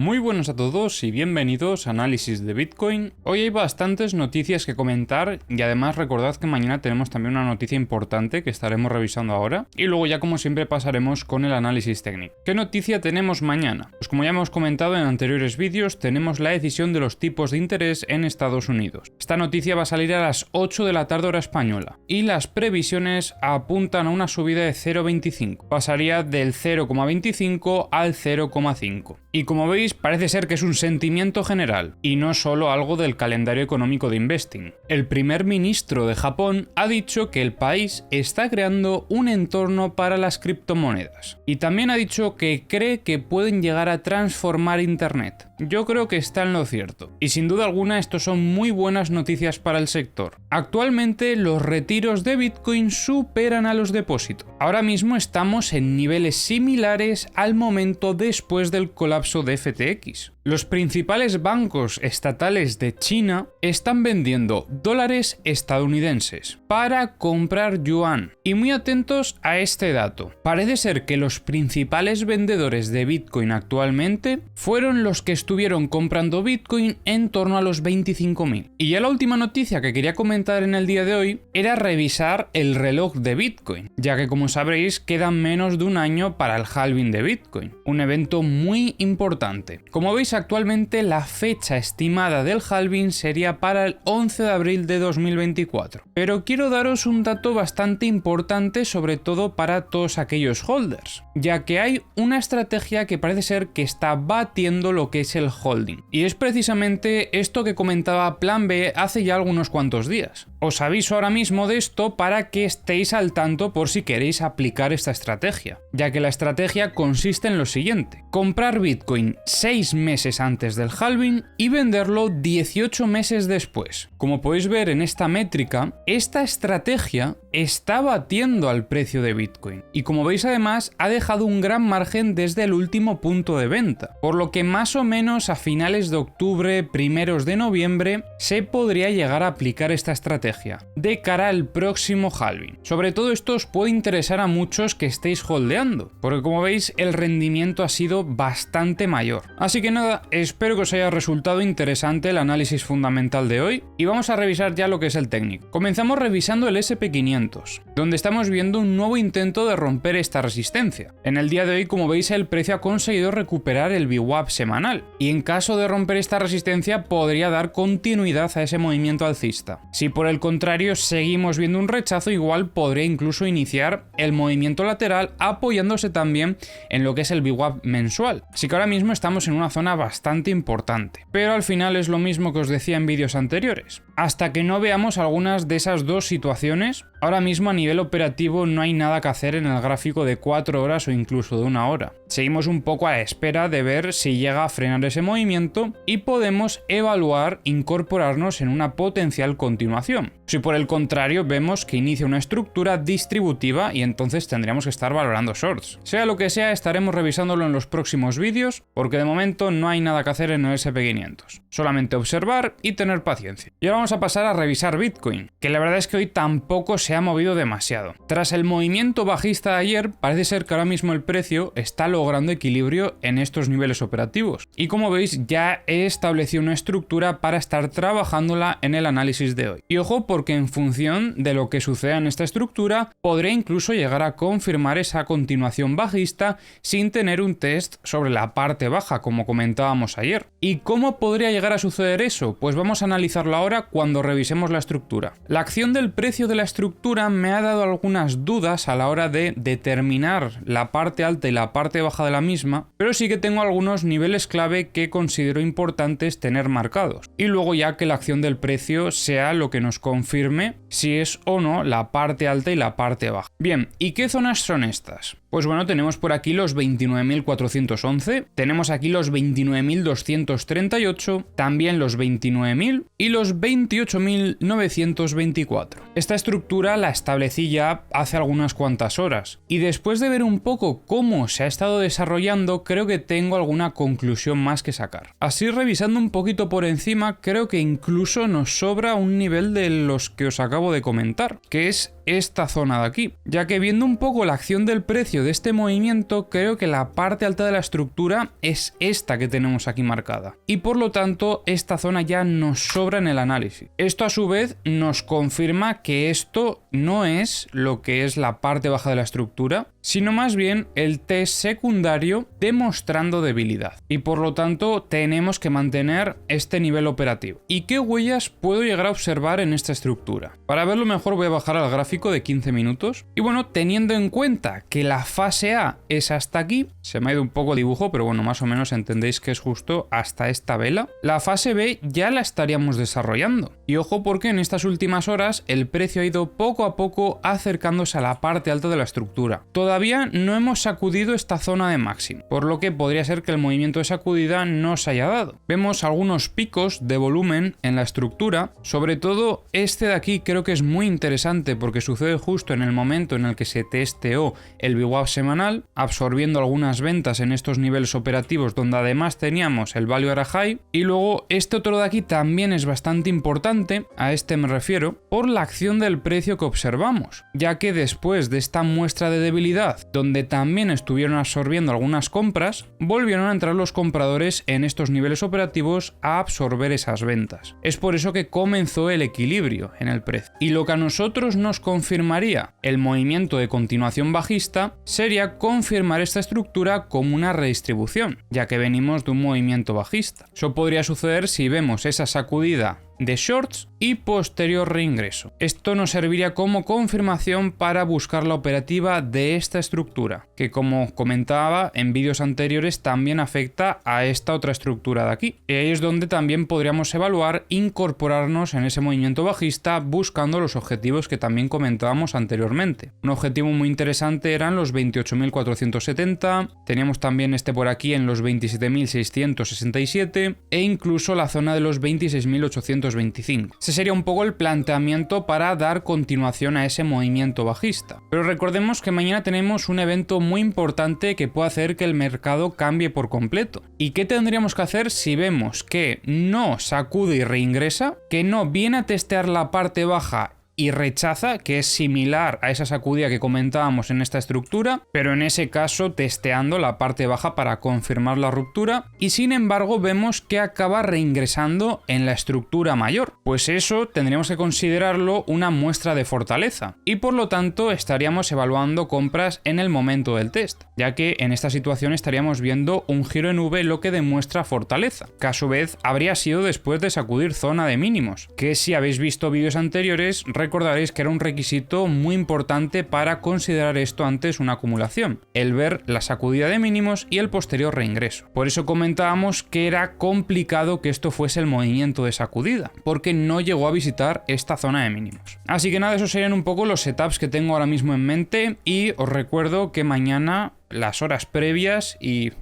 Muy buenas a todos y bienvenidos a Análisis de Bitcoin. Hoy hay bastantes noticias que comentar y además recordad que mañana tenemos también una noticia importante que estaremos revisando ahora y luego ya como siempre pasaremos con el análisis técnico. ¿Qué noticia tenemos mañana? Pues como ya hemos comentado en anteriores vídeos, tenemos la decisión de los tipos de interés en Estados Unidos. Esta noticia va a salir a las 8 de la tarde hora española y las previsiones apuntan a una subida de 0,25. Pasaría del 0,25 al 0,5. Y como veis, parece ser que es un sentimiento general, y no solo algo del calendario económico de Investing. El primer ministro de Japón ha dicho que el país está creando un entorno para las criptomonedas. Y también ha dicho que cree que pueden llegar a transformar Internet. Yo creo que está en lo cierto. Y sin duda alguna esto son muy buenas noticias para el sector. Actualmente los retiros de Bitcoin superan a los depósitos. Ahora mismo estamos en niveles similares al momento después del colapso de FTX. Los principales bancos estatales de China están vendiendo dólares estadounidenses para comprar yuan. Y muy atentos a este dato. Parece ser que los principales vendedores de Bitcoin actualmente fueron los que estuvieron comprando Bitcoin en torno a los 25.000. Y ya la última noticia que quería comentar en el día de hoy era revisar el reloj de Bitcoin, ya que como sabréis queda menos de un año para el halving de Bitcoin, un evento muy importante. Como veis, actualmente la fecha estimada del halving sería para el 11 de abril de 2024. Pero quiero daros un dato bastante importante, sobre todo para todos aquellos holders, ya que hay una estrategia que parece ser que está batiendo lo que es el holding. Y es precisamente esto que comentaba Plan B hace ya algunos cuantos días. Os aviso ahora mismo de esto para que estéis al tanto por si queréis aplicar esta estrategia, ya que la estrategia consiste en lo siguiente: comprar Bitcoin 6 meses antes del halving y venderlo 18 meses después. Como podéis ver en esta métrica, esta estrategia está batiendo al precio de Bitcoin y como veis además ha dejado un gran margen desde el último punto de venta, por lo que más o menos a finales de octubre, primeros de noviembre se podría llegar a aplicar esta estrategia de cara al próximo halving. Sobre todo esto os puede interesar a muchos que estéis holdeando, porque como veis el rendimiento ha sido bastante mayor. Así que nada, espero que os haya resultado interesante el análisis fundamental de hoy y vamos a revisar ya lo que es el técnico. Comenzamos revisando el SP500, donde estamos viendo un nuevo intento de romper esta resistencia. En el día de hoy, como veis, el precio ha conseguido recuperar el VWAP semanal y en caso de romper esta resistencia podría dar continuidad a ese movimiento alcista. Si por el contrario seguimos viendo un rechazo, igual podría incluso iniciar el movimiento lateral apoyándose también en lo que es el VWAP mensual. Así que ahora mismo estamos en una zona bastante importante, pero al final es lo mismo que os decía en vídeos anteriores. Hasta que no veamos algunas de esas dos situaciones, ahora mismo a nivel operativo no hay nada que hacer en el gráfico de 4 horas o incluso de 1 hora. Seguimos un poco a la espera de ver si llega a frenar ese movimiento y podemos evaluar incorporarnos en una potencial continuación. Si por el contrario vemos que inicia una estructura distributiva y entonces tendríamos que estar valorando shorts. Sea lo que sea, estaremos revisándolo en los próximos vídeos porque de momento no hay nada que hacer en el SP500. Solamente observar y tener paciencia. Y ahora vamos a pasar a revisar Bitcoin, que la verdad es que hoy tampoco se ha movido demasiado. Tras el movimiento bajista de ayer, parece ser que ahora mismo el precio está logrando equilibrio en estos niveles operativos. Y como veis, ya he establecido una estructura para estar trabajándola en el análisis de hoy. Y ojo, porque en función de lo que suceda en esta estructura, podré incluso llegar a confirmar esa continuación bajista sin tener un test sobre la parte baja, como comentábamos ayer. ¿Y cómo podría llegar a suceder eso? Pues vamos a analizarlo ahora cuando revisemos la estructura. La acción del precio de la estructura me ha dado algunas dudas a la hora de determinar la parte alta y la parte baja de la misma, pero sí que tengo algunos niveles clave que considero importantes tener marcados. Y luego ya que la acción del precio sea lo que nos confirme si es o no la parte alta y la parte baja. Bien, ¿y qué zonas son estas? Pues bueno, tenemos por aquí los 29.411, tenemos aquí los 29.238, también los 29.000 y los 28.924. Esta estructura la establecí ya hace algunas cuantas horas y después de ver un poco cómo se ha estado desarrollando, creo que tengo alguna conclusión más que sacar. Así, revisando un poquito por encima, creo que incluso nos sobra un nivel de los que os acabo de comentar, que es esta zona de aquí, ya que viendo un poco la acción del precio de este movimiento, creo que la parte alta de la estructura es esta que tenemos aquí marcada, y por lo tanto esta zona ya nos sobra en el análisis. Esto a su vez nos confirma que esto no es lo que es la parte baja de la estructura, sino más bien el test secundario demostrando debilidad, y por lo tanto tenemos que mantener este nivel operativo. ¿Y qué huellas puedo llegar a observar en esta estructura? Para verlo mejor voy a bajar al gráfico de 15 minutos, y bueno, teniendo en cuenta que la fase A es hasta aquí, se me ha ido un poco el dibujo, pero bueno, más o menos entendéis que es justo hasta esta vela, la fase B ya la estaríamos desarrollando. Y ojo, porque en estas últimas horas el precio ha ido poco a poco acercándose a la parte alta de la estructura. Todavía no hemos sacudido esta zona de máximo, por lo que podría ser que el movimiento de sacudida no se haya dado. Vemos algunos picos de volumen en la estructura, sobre todo este de aquí creo que es muy interesante porque sucede justo en el momento en el que se testeó el VWAP semanal, absorbiendo algunas ventas en estos niveles operativos donde además teníamos el Value Area High, y luego este otro de aquí también es bastante importante, a este me refiero, por la acción del precio que observamos, ya que después de esta muestra de debilidad, donde también estuvieron absorbiendo algunas compras, volvieron a entrar los compradores en estos niveles operativos a absorber esas ventas. Es por eso que comenzó el equilibrio en el precio. Y lo que a nosotros nos confirmaría el movimiento de continuación bajista sería confirmar esta estructura como una redistribución, ya que venimos de un movimiento bajista. Eso podría suceder si vemos esa sacudida de shorts y posterior reingreso. Esto nos serviría como confirmación para buscar la operativa de esta estructura, que como comentaba en vídeos anteriores también afecta a esta otra estructura de aquí. Y ahí es donde también podríamos evaluar incorporarnos en ese movimiento bajista buscando los objetivos que también comentábamos anteriormente. Un objetivo muy interesante eran los 28.470, teníamos también este por aquí en los 27.667 e incluso la zona de los 26.825. Ese sería un poco el planteamiento para dar continuación a ese movimiento bajista. Pero recordemos que mañana tenemos un evento muy importante que puede hacer que el mercado cambie por completo. ¿Y qué tendríamos que hacer si vemos que no sacude y reingresa, que no viene a testear la parte baja y rechaza, que es similar a esa sacudida que comentábamos en esta estructura, pero en ese caso testeando la parte baja para confirmar la ruptura, y sin embargo vemos que acaba reingresando en la estructura mayor? Pues eso tendríamos que considerarlo una muestra de fortaleza, y por lo tanto estaríamos evaluando compras en el momento del test, ya que en esta situación estaríamos viendo un giro en V, lo que demuestra fortaleza, que a su vez habría sido después de sacudir zona de mínimos, que si habéis visto vídeos anteriores recordaréis que era un requisito muy importante para considerar esto antes una acumulación, el ver la sacudida de mínimos y el posterior reingreso. Por eso comentábamos que era complicado que esto fuese el movimiento de sacudida, porque no llegó a visitar esta zona de mínimos. Así que nada, esos serían un poco los setups que tengo ahora mismo en mente, y os recuerdo que mañana, las horas previas y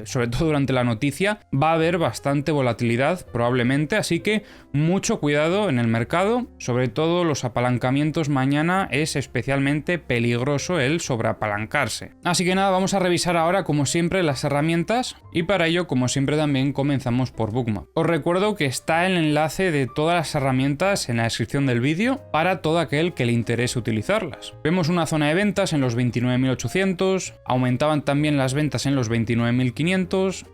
sobre todo durante la noticia, va a haber bastante volatilidad probablemente, así que mucho cuidado en el mercado, sobre todo los apalancamientos mañana es especialmente peligroso el sobreapalancarse. Así que nada, vamos a revisar ahora como siempre las herramientas, y para ello como siempre también comenzamos por Bookmap. Os recuerdo que está el enlace de todas las herramientas en la descripción del vídeo para todo aquel que le interese utilizarlas. Vemos una zona de ventas en los 29.800, aumentaban también las ventas en los 29.500,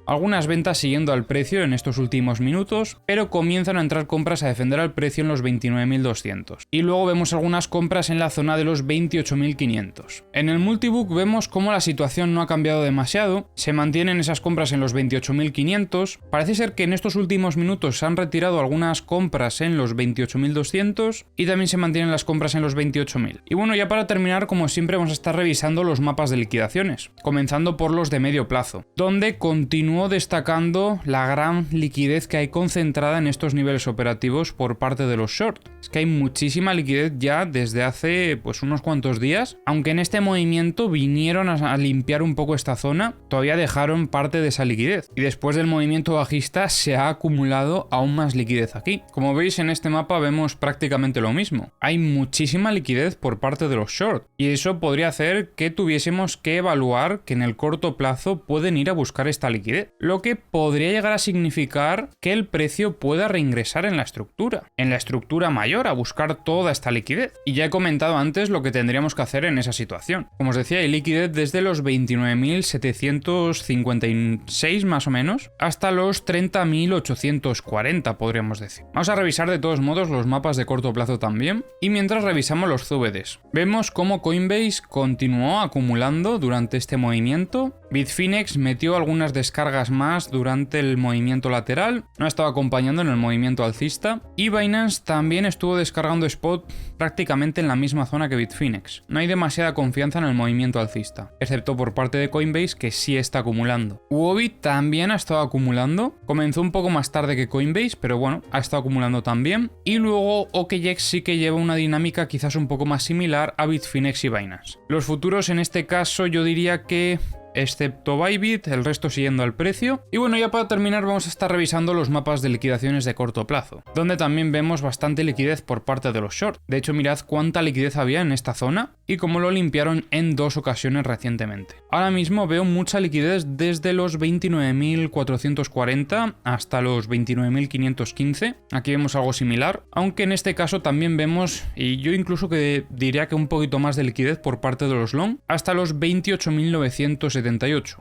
algunas ventas siguiendo al precio en estos últimos minutos, pero comienzan a entrar compras a defender al precio en los 29.200. Y luego vemos algunas compras en la zona de los 28.500. En el multibook vemos cómo la situación no ha cambiado demasiado, se mantienen esas compras en los 28.500, parece ser que en estos últimos minutos se han retirado algunas compras en los 28.200 y también se mantienen las compras en los 28.000. Y bueno, ya para terminar, como siempre vamos a estar revisando los mapas de liquidaciones, comenzando por los de medio plazo, donde continúo destacando la gran liquidez que hay concentrada en estos niveles operativos por parte de los short. Es que hay muchísima liquidez ya desde hace pues unos cuantos días, aunque en este movimiento vinieron a limpiar un poco esta zona, todavía dejaron parte de esa liquidez, y después del movimiento bajista se ha acumulado aún más liquidez aquí. Como veis en este mapa vemos prácticamente lo mismo, hay muchísima liquidez por parte de los short, y eso podría hacer que tuviésemos que evaluar que en el corto plazo pueden ir a buscar esta liquidez, lo que podría llegar a significar que el precio pueda reingresar en la estructura mayor, a buscar toda esta liquidez. Y ya he comentado antes lo que tendríamos que hacer en esa situación. Como os decía, hay liquidez desde los 29.756 más o menos hasta los 30.840, podríamos decir. Vamos a revisar de todos modos los mapas de corto plazo también, y mientras revisamos los CVDs, vemos cómo Coinbase continuó acumulando durante este movimiento. Bitfinex metió algunas descargas más durante el movimiento lateral, no estaba acompañando en el movimiento alcista, y Binance también estuvo descargando spot prácticamente en la misma zona que Bitfinex. No hay demasiada confianza en el movimiento alcista, excepto por parte de Coinbase, que sí está acumulando. Huobi también ha estado acumulando, comenzó un poco más tarde que Coinbase, pero bueno, ha estado acumulando también. Y luego OKX sí que lleva una dinámica quizás un poco más similar a Bitfinex y Binance. Los futuros en este caso yo diría que, excepto Bybit, el resto siguiendo al precio. Y bueno, ya para terminar vamos a estar revisando los mapas de liquidaciones de corto plazo, donde también vemos bastante liquidez por parte de los short. De hecho, mirad cuánta liquidez había en esta zona y cómo lo limpiaron en 2 ocasiones recientemente. Ahora mismo veo mucha liquidez desde los 29.440 hasta los 29.515. Aquí vemos algo similar, aunque en este caso también vemos, y yo incluso que diría que un poquito más de liquidez por parte de los long, hasta los 28.978.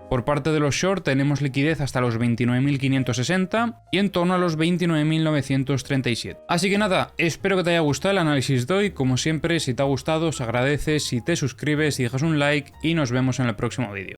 Por parte de los short tenemos liquidez hasta los 29.560 y en torno a los 29.937. Así que nada, espero que te haya gustado el análisis de hoy. Como siempre, si te ha gustado, se agradece si te suscribes y dejas un like, y nos vemos en el próximo vídeo.